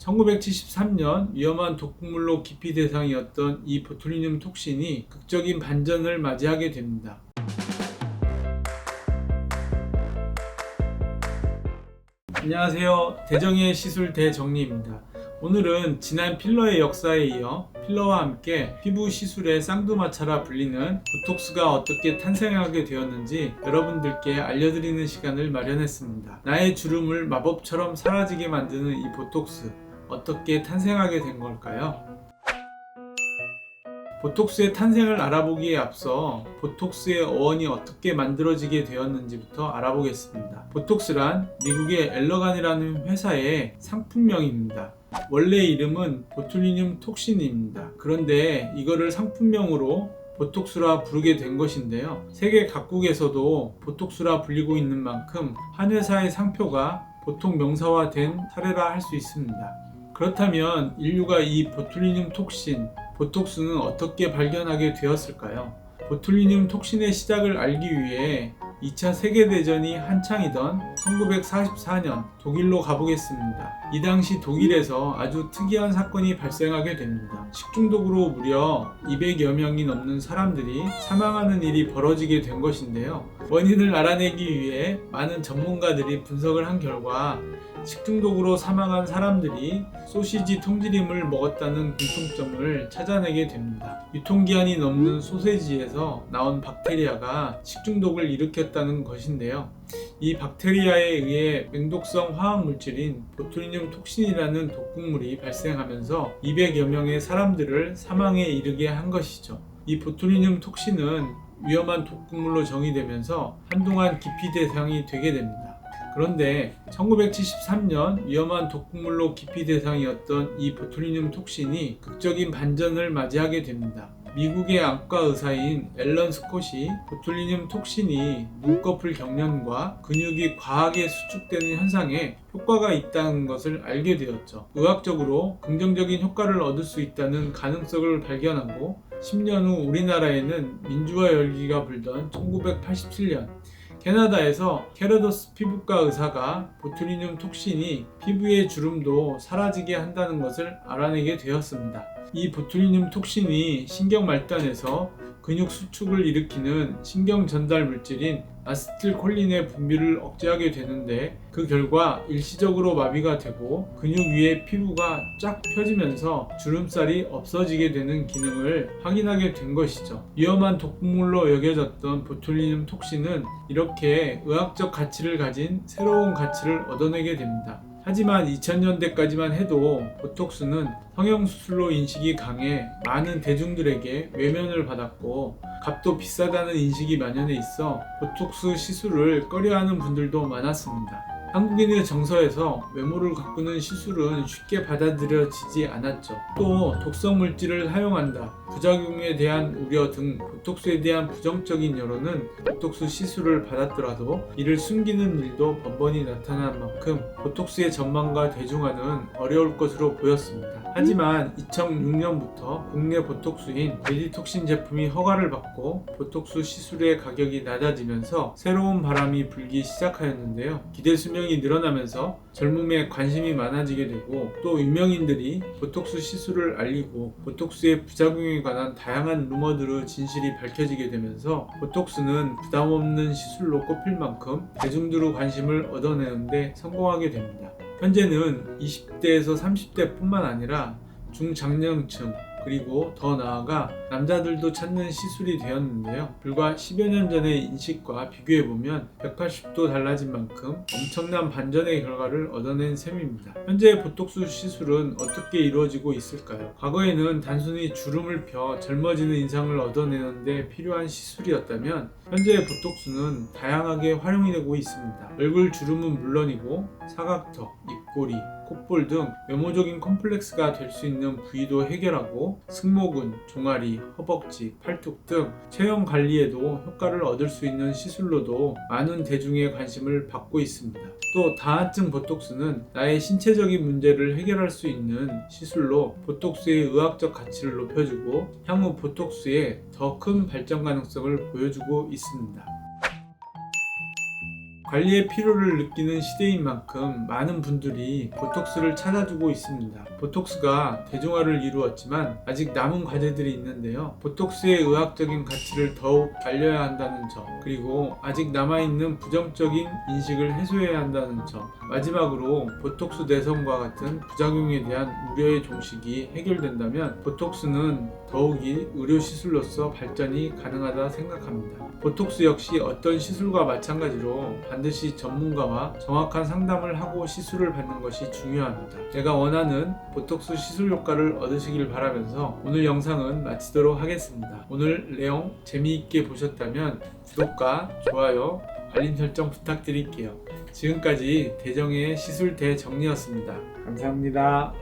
1973년 위험한 독극물로 기피 대상이었던 이 보툴리늄 톡신이 극적인 반전을 맞이하게 됩니다. 안녕하세요. 대정의 시술 대정리입니다. 오늘은 지난 필러의 역사에 이어 필러와 함께 피부 시술의 쌍두마차라 불리는 보톡스가 어떻게 탄생하게 되었는지 여러분들께 알려드리는 시간을 마련했습니다. 나의 주름을 마법처럼 사라지게 만드는 이 보톡스, 어떻게 탄생하게 된 걸까요? 보톡스의 탄생을 알아보기에 앞서 보톡스의 어원이 어떻게 만들어지게 되었는지부터 알아보겠습니다. 보톡스란 미국의 엘러간이라는 회사의 상품명입니다. 원래 이름은 보툴리늄 톡신입니다. 그런데 이거를 상품명으로 보톡스라 부르게 된 것인데요. 세계 각국에서도 보톡스라 불리고 있는 만큼 한 회사의 상표가 보통 명사화된 사례라 할 수 있습니다. 그렇다면 인류가 이 보툴리늄 톡신, 보톡스는 어떻게 발견하게 되었을까요? 보툴리늄 톡신의 시작을 알기 위해 2차 세계대전이 한창이던 1944년 독일로 가보겠습니다. 이 당시 독일에서 아주 특이한 사건이 발생하게 됩니다. 식중독으로 무려 200여 명이 넘는 사람들이 사망하는 일이 벌어지게 된 것인데요. 원인을 알아내기 위해 많은 전문가들이 분석을 한 결과 식중독으로 사망한 사람들이 소시지 통조림을 먹었다는 공통점을 찾아내게 됩니다. 유통기한이 넘는 소세지에서 나온 박테리아가 식중독을 일으켰다는 것인데요. 이 박테리아에 의해 맹독성 화학물질인 보툴리늄 톡신이라는 독극물이 발생하면서 200여 명의 사람들을 사망에 이르게 한 것이죠. 이 보툴리늄 톡신은 위험한 독극물로 정의되면서 한동안 기피 대상이 되게 됩니다. 그런데 1973년 위험한 독극물로 기피 대상이었던 이 보툴리늄 톡신이 극적인 반전을 맞이하게 됩니다. 미국의 안과 의사인 앨런 스콧이 보툴리늄 톡신이 눈꺼풀 경련과 근육이 과하게 수축되는 현상에 효과가 있다는 것을 알게 되었죠. 의학적으로 긍정적인 효과를 얻을 수 있다는 가능성을 발견하고 10년 후 우리나라에는 민주화 열기가 불던 1987년 캐나다에서 캐러더스 피부과 의사가 보툴리늄 톡신이 피부의 주름도 사라지게 한다는 것을 알아내게 되었습니다. 이 보툴리늄 톡신이 신경 말단에서 근육 수축을 일으키는 신경 전달 물질인 아세틸콜린의 분비를 억제하게 되는데 그 결과 일시적으로 마비가 되고 근육 위의 피부가 쫙 펴지면서 주름살이 없어지게 되는 기능을 확인하게 된 것이죠. 위험한 독극물로 여겨졌던 보툴리늄 톡신은 이렇게 의학적 가치를 가진 새로운 가치를 얻어내게 됩니다. 하지만 2000년대까지만 해도 보톡스는 성형수술로 인식이 강해 많은 대중들에게 외면을 받았고 값도 비싸다는 인식이 만연해 있어 보톡스 시술을 꺼려하는 분들도 많았습니다. 한국인의 정서에서 외모를 가꾸는 시술은 쉽게 받아들여지지 않았죠. 또 독성 물질을 사용한다, 부작용에 대한 우려 등 보톡스에 대한 부정적인 여론은 보톡스 시술을 받았더라도 이를 숨기는 일도 번번이 나타난 만큼 보톡스의 전망과 대중화는 어려울 것으로 보였습니다. 하지만 2006년부터 국내 보톡스인 메디톡신 제품이 허가를 받고 보톡스 시술의 가격이 낮아지면서 새로운 바람이 불기 시작하였는데요. 기대 수명이 늘어나면서 젊음에 관심이 많아지게 되고 또 유명인들이 보톡스 시술을 알리고 보톡스의 부작용에 관한 다양한 루머들의 진실이 밝혀지게 되면서 보톡스는 부담없는 시술로 꼽힐 만큼 대중들의 관심을 얻어내는데 성공하게 됩니다. 현재는 20대에서 30대 뿐만 아니라 중장년층 그리고 더 나아가 남자들도 찾는 시술이 되었는데요. 불과 10여 년 전의 인식과 비교해보면 180도 달라진 만큼 엄청난 반전의 결과를 얻어낸 셈입니다. 현재 보톡스 시술은 어떻게 이루어지고 있을까요? 과거에는 단순히 주름을 펴 젊어지는 인상을 얻어내는 데 필요한 시술이었다면 현재의 보톡스는 다양하게 활용이 되고 있습니다. 얼굴 주름은 물론이고 사각턱, 입꼬리, 콧볼 등 외모적인 컴플렉스가 될 수 있는 부위도 해결하고 승모근, 종아리, 허벅지, 팔뚝 등 체형 관리에도 효과를 얻을 수 있는 시술로도 많은 대중의 관심을 받고 있습니다. 또 다한증 보톡스는 나의 신체적인 문제를 해결할 수 있는 시술로 보톡스의 의학적 가치를 높여주고 향후 보톡스의 더 큰 발전 가능성을 보여주고 있습니다. 관리의 필요를 느끼는 시대인 만큼 많은 분들이 보톡스를 찾아두고 있습니다. 보톡스가 대중화를 이루었지만 아직 남은 과제들이 있는데요. 보톡스의 의학적인 가치를 더욱 알려야 한다는 점, 그리고 아직 남아있는 부정적인 인식을 해소해야 한다는 점, 마지막으로 보톡스 내성과 같은 부작용에 대한 우려의 종식이 해결된다면 보톡스는 더욱이 의료 시술로서 발전이 가능하다 생각합니다. 보톡스 역시 어떤 시술과 마찬가지로 반드시 전문가와 정확한 상담을 하고 시술을 받는 것이 중요합니다. 내가 원하는 보톡스 시술 효과를 얻으시길 바라면서 오늘 영상은 마치도록 하겠습니다. 오늘 내용 재미있게 보셨다면 구독과 좋아요, 알림 설정 부탁드릴게요. 지금까지 대정의 시술 대정리였습니다. 감사합니다.